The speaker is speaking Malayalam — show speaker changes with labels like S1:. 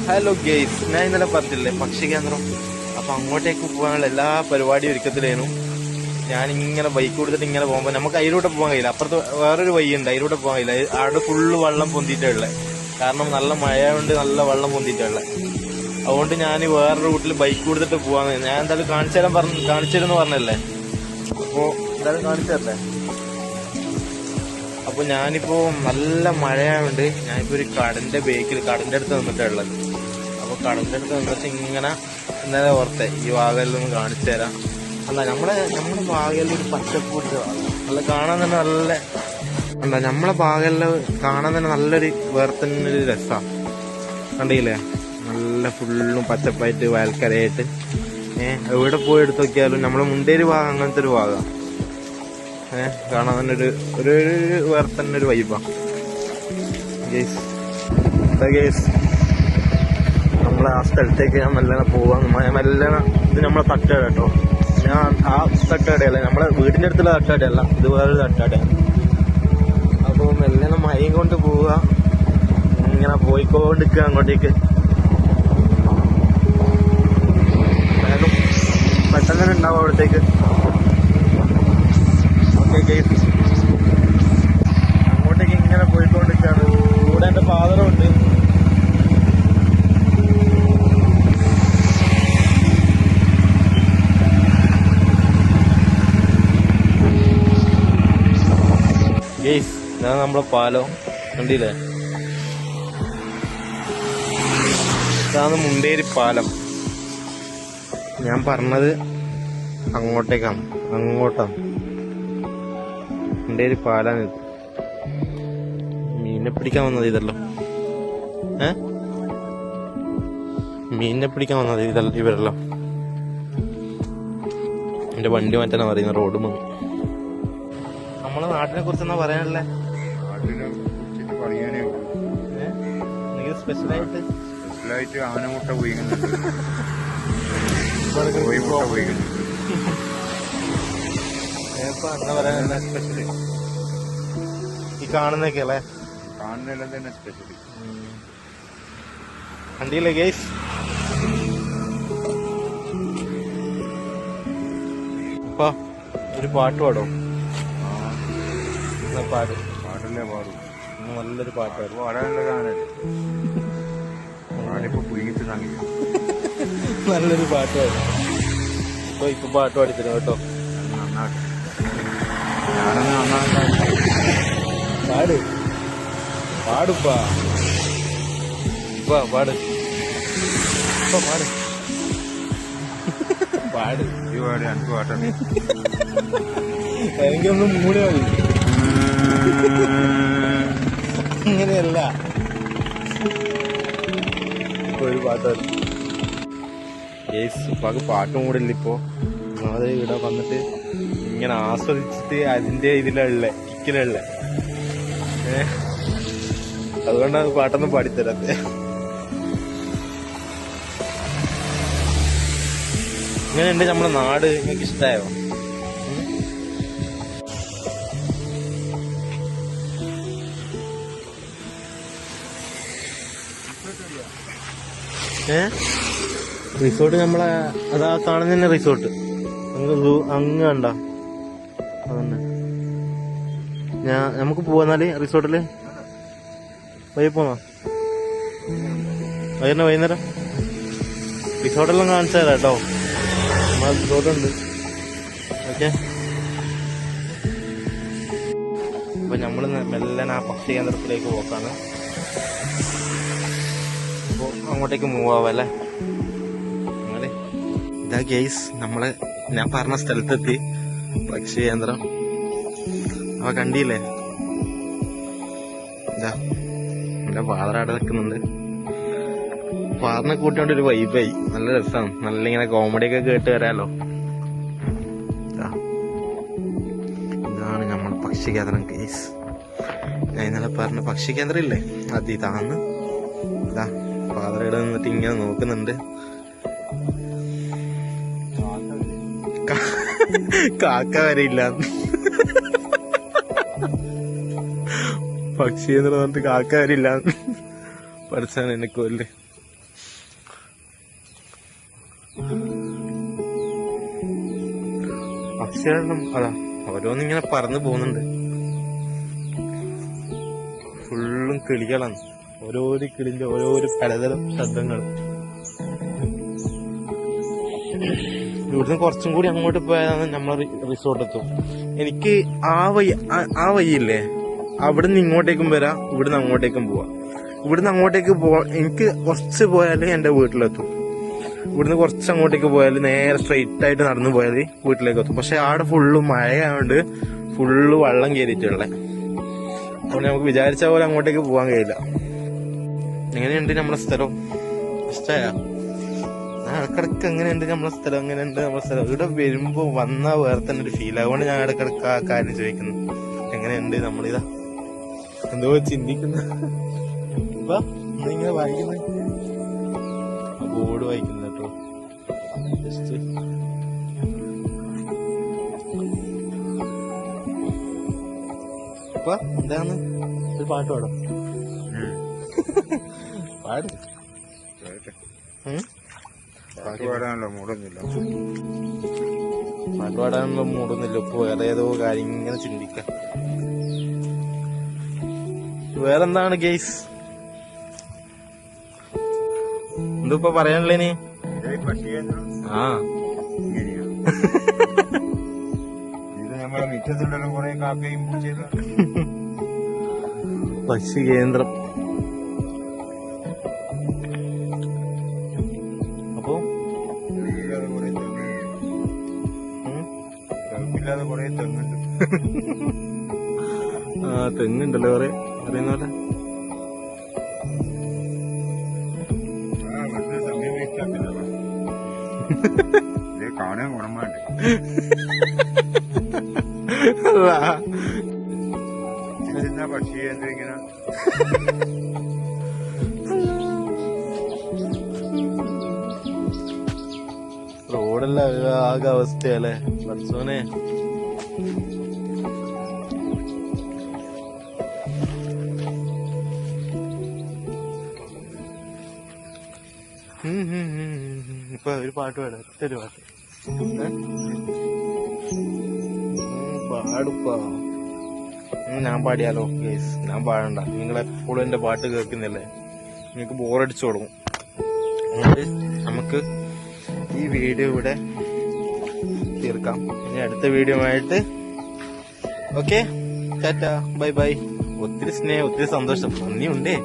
S1: ഹലോ ഗെയ്സ്, ഞാൻ ഇന്നലെ പറഞ്ഞില്ലേ പക്ഷി കേന്ദ്രം. അപ്പൊ അങ്ങോട്ടേക്ക് പോകാനുള്ള എല്ലാ പരിപാടിയും ഒരുക്കത്തിലേനും. ഞാനിങ്ങനെ ബൈക്ക് കൊടുത്തിട്ട് ഇങ്ങനെ പോകുമ്പോൾ നമുക്ക് അതിലൂടെ പോകാൻ കഴിയില്ല. അപ്പുറത്ത് വേറൊരു വഴിയുണ്ട്, അതിലൂടെ പോകാൻ കഴിയില്ല. അവിടെ ഫുള്ള് വെള്ളം പൊന്തിയിട്ടുള്ളത്. കാരണം നല്ല മഴ കൊണ്ട് നല്ല വെള്ളം പൊന്തിയിട്ടുള്ളത്. അതുകൊണ്ട് ഞാൻ വേറെ റൂട്ടിൽ ബൈക്ക് കൊടുത്തിട്ട് പോവാന്ന്. ഞാൻ എന്തായാലും കാണിച്ചു തരുമെന്ന് പറഞ്ഞല്ലേ. അപ്പോ എന്തായാലും കാണിച്ചു തരല്ലേ. അപ്പൊ ഞാനിപ്പോ നല്ല മഴയായോണ്ട് ഞാനിപ്പോ ഒരു കടന്റെ അടുത്ത് നിന്നിട്ടുള്ളത്. അപ്പൊ കടന്റെ അടുത്ത് നിന്നിട്ട് ഇങ്ങനെ ഇന്നലെ ഓർത്തെ ഈ വാഗയിലൊന്ന് കാണിച്ചു തരാം. അല്ല നമ്മുടെ വാഗയിൽ ഒരു പച്ചപ്പ് പിടിച്ച നല്ല കാണാൻ തന്നെ നമ്മളെ വാഗയില് കാണാൻ തന്നെ നല്ലൊരു വേറെ തന്നെ ഒരു രസമാണ്. കണ്ടില്ലേ, നല്ല ഫുള്ളും പച്ചപ്പായിട്ട് വയൽക്കരയായിട്ട്. എവിടെ പോയി എടുത്ത് നോക്കിയാലും നമ്മളെ മുണ്ടേരി ഭാഗം അങ്ങനത്തെ ഒരു ഭാഗം. കാണാൻ തന്നെ ഒരു വേറെ തന്നെ ഒരു വൈബാ. ഗേസ് നമ്മളെ ആ സ്ഥലത്തേക്ക് ഞാൻ മെല്ലനെ പോവാന്ന്. മെല്ലനെ ഇത് നമ്മളെ തട്ടുകട കേട്ടോ. ഞാൻ ആ തട്ടുകടയല്ല, നമ്മളെ വീടിന്റെ അടുത്തുള്ള തട്ടുകടയല്ല, ഇത് വേറൊരു തട്ടുകടയാണ്. അപ്പോൾ മെല്ലനെ മഴയും കൊണ്ട് പോവുക, ഇങ്ങനെ പോയിക്കൊണ്ടിരിക്കുക അങ്ങോട്ടേക്ക്. വേഗം പെട്ടെന്ന് തന്നെ ഉണ്ടാവും അവിടത്തേക്ക്. ഓക്കെ ഗേസ്, അങ്ങോട്ടേക്ക് ഇങ്ങനെ പോയിക്കൊണ്ടിരിക്കുകയാണ്. കൂടെ എൻ്റെ ഫാദറുണ്ട്. ഗേസ്, ഇതാണ് നമ്മളെ പാലം. കണ്ടില്ലേ, ഇതാണ് മുണ്ടേരി പാലം. ഞാൻ പറഞ്ഞത് അങ്ങോട്ടാണ്. മുണ്ടേരി പാലാണ്. മീനിനെ പിടിക്കാൻ വന്നത് ഇതല്ലോ. മീനിനെ പിടിക്കാൻ വന്നത് ഇവരല്ലോ. എന്റെ വണ്ടി മാറ്റാനാ പറയുന്നത്. റോഡ് വന്നു. നമ്മളെ നാട്ടിനെ കുറിച്ച് എന്നാ പറയാനല്ലേ?
S2: സ്പെഷ്യലായിട്ട് ആനമുട്ട പോയിക്കുന്നുണ്ട്.
S1: എന്നാ പറയാനല്ലേ സ്പെഷ്യല്? ഈ കാണുന്നൊക്കെ അല്ലേ?
S2: കാണുന്നതെല്ലാം തന്നെ സ്പെഷ്യല്.
S1: കണ്ടില്ലേ ഗൈസ്? അപ്പൊ ഒരു പാട്ട് പാടോ?
S2: പാട്ടല്ലേ പാടും.
S1: നല്ലൊരു പാട്ട്
S2: പാടാനുള്ളതാണല്ലേ. പാടിപ്പോ പുയ്യത്ത് തങ്ങില്ല.
S1: നല്ലൊരു പാട്ട് പാടും. ഇപ്പൊ പാട്ട് പാടിത്തരും കേട്ടോ.
S2: നന്നായിട്ട് ഞാനൊന്ന് നന്നാക്കാൻ
S1: പാടുപ്പാ. പാട്
S2: ഈ പാടി എനിക്ക് പാട്ടുണ്ട്.
S1: എനിക്കൊന്നും മൂടി മതി. ഇങ്ങനെയല്ല, ഒരു പാട്ട് ഉപ്പാക്ക് പാട്ടും കൂടെ ഇല്ല. ഇപ്പോ അത് ഇവിടെ വന്നിട്ട് ഇങ്ങനെ ആസ്വദിച്ചിട്ട് അതിന്റെ കിക്കിലുള്ള അതുകൊണ്ടാണ് പാട്ടൊന്നും പാടിത്തരാത്ത. ഇങ്ങനെയുണ്ട് നമ്മളെ നാട്. നിങ്ങൾക്ക് ഇഷ്ടായോ? റിസോർട്ട് നമ്മളെ അതാ കാണുന്ന തന്നെ റിസോർട്ട്. അങ്ങ് കണ്ട അതന്നെ. നമുക്ക് പോവാന്നാല് റിസോർട്ടില് വൈകി പോന്നോ? വൈകുന്നേരം റിസോർട്ടെല്ലാം കാണിച്ചു തരാം കേട്ടോ. നമ്മളെ റിസോർട്ടുണ്ട്. ഓക്കെ, അപ്പൊ നമ്മള് മെല്ലനെ ആ പക്ഷി കേന്ദ്രത്തിലേക്ക് പോക്കാണ്. അപ്പൊ അങ്ങോട്ടേക്ക് മൂവ് ആവല്ലേ. അങ്ങനെ ഇതാ ഗെയ്സ്, നമ്മള് ഞാൻ പറഞ്ഞ സ്ഥലത്തെത്തി, പക്ഷി കേന്ദ്രം. അപ്പൊ കണ്ടില്ലേ, ഇതാ എന്റെ ഫാദർ അവിടെ നിൽക്കുന്നുണ്ട്. ഫാദറിനെ കൂട്ടിയോണ്ട് ഒരു വൈബായി. നല്ല രസമാണ്. നല്ല ഇങ്ങനെ കോമഡി ഒക്കെ കേട്ട് വരാലോ. ഇതാണ് നമ്മളെ പക്ഷി കേന്ദ്രം ഗെയ്സ്. ഞാൻ ഇന്നലെ പറഞ്ഞ പക്ഷി കേന്ദ്രം ഇല്ലേ, അത് ഇതാന്ന്. ഇതാ ഫാദർ ഇവിടെ നിന്നിട്ട് ഇങ്ങനെ നോക്കുന്നുണ്ട്. കാക്ക വരെ ഇല്ല. പക്ഷി എന്ന് പറഞ്ഞിട്ട് കാക്ക വരെ ഇല്ല. പഠിച്ചാണ് എന്നെ കൊല്ല്. പക്ഷികളും അതാ ഓരോന്നിങ്ങനെ പറന്നു പോകുന്നുണ്ട്. ഫുള്ളും കിളികളാണ്. ഓരോരോ കിളിന്റെ ഓരോരോ പലതരം ശബ്ദങ്ങളും. ഇവിടുന്ന് കുറച്ചും കൂടി അങ്ങോട്ട് പോയാലാണ് നമ്മളെ റിസോർട്ട് എത്തും. എനിക്ക് ആ വഴിയില്ലേ, അവിടുന്ന് ഇങ്ങോട്ടേക്കും വരാം, ഇവിടുന്ന് അങ്ങോട്ടേക്കും പോവാം. ഇവിടുന്ന് അങ്ങോട്ടേക്ക് എനിക്ക് കുറച്ച് പോയാൽ എന്റെ വീട്ടിലെത്തും. ഇവിടുന്ന് കുറച്ച് അങ്ങോട്ടേക്ക് പോയാൽ നേരെ സ്ട്രെയിറ്റ് ആയിട്ട് നടന്നു പോയാൽ വീട്ടിലേക്ക് എത്തും. പക്ഷെ ആടെ ഫുള്ള് മഴയായോണ്ട് ഫുള്ള് വെള്ളം കയറിയിട്ടുള്ള, അതുകൊണ്ട് നമുക്ക് വിചാരിച്ച പോലെ അങ്ങോട്ടേക്ക് പോകാൻ കഴിയില്ല. എങ്ങനെയുണ്ട് നമ്മളെ സ്ഥലം? ഇഷ്ടമായ ഇടക്കിടക്ക് എങ്ങനെയുണ്ട് നമ്മളെ സ്ഥലം? എങ്ങനെയുണ്ട് നമ്മളെ സ്ഥലം? ഇവിടെ വരുമ്പോ വന്ന വേറെ തന്നെ ഒരു ഫീൽ. അതുകൊണ്ട് ഞാൻ ഇടക്കിടക്ക് ആ കാര്യം ചോദിക്കുന്നു, എങ്ങനെയുണ്ട് നമ്മളിതാ എന്തോ ചിന്തിക്കുന്ന ഇപ്പൊ ഇങ്ങനെ വായിക്കുന്നത്, ബോർഡ് വായിക്കുന്നു കേട്ടോ. ജസ്റ്റ് ഇപ്പൊ എന്താണ് ഒരു പാട്ട് പാടാം. പാട്.
S2: പാട്ട് പാടാനുള്ള മൂടൊന്നുമില്ല.
S1: പാട്ട് പാടാനുള്ള മൂടൊന്നുമില്ല. ഇപ്പൊ വേറെ ഏതോ കാര്യം ഇങ്ങനെ ചിന്തിക്കാം. വേറെന്താണ് ഗെയ്സ്? എന്തിപ്പോ പറയാനുള്ളേ നീ? ആ
S2: ഇത് നമ്മളെ മിറ്റത്തുണ്ടല്ലോ കുറെ കാക്കയും പൂച്ചയും.
S1: പക്ഷി കേന്ദ്രം. അപ്പോ
S2: ഇല്ലാതെ കുറെ തെങ്ങുണ്ട്.
S1: ആ തെങ്ങുണ്ടല്ലോ കുറെ പറയുന്ന പോലെ.
S2: ഇത് കാണാൻ ഗുണമാണ്ട്. പക്ഷി എന്തെങ്കിലും
S1: റോഡെല്ലാം ആകെ അവസ്ഥയല്ലേ പഠിച്ചോനെ. ഇപ്പൊ ഒരു പാട്ട് പാടാം. ഒറ്റൊരു പാട്ട് പാടുപ്പാ. ഞാൻ പാടിയാലോ? ഗേസ് ഞാൻ പാടണ്ട. നിങ്ങളെപ്പോഴും എന്റെ പാട്ട് കേൾക്കുന്നില്ലേ, നിങ്ങൾക്ക് ബോറടിച്ചു തുടങ്ങും. അതുകൊണ്ട് നമുക്ക് ഈ വീഡിയോ ഇവിടെ തീർക്കാം. ഇനി അടുത്ത വീഡിയോ ആയിട്ട് ഓക്കെ, ടാറ്റ, ബൈ ബൈ. ഒത്തിരി സ്നേഹം, ഒത്തിരി സന്തോഷം, നന്ദിയുണ്ടേ.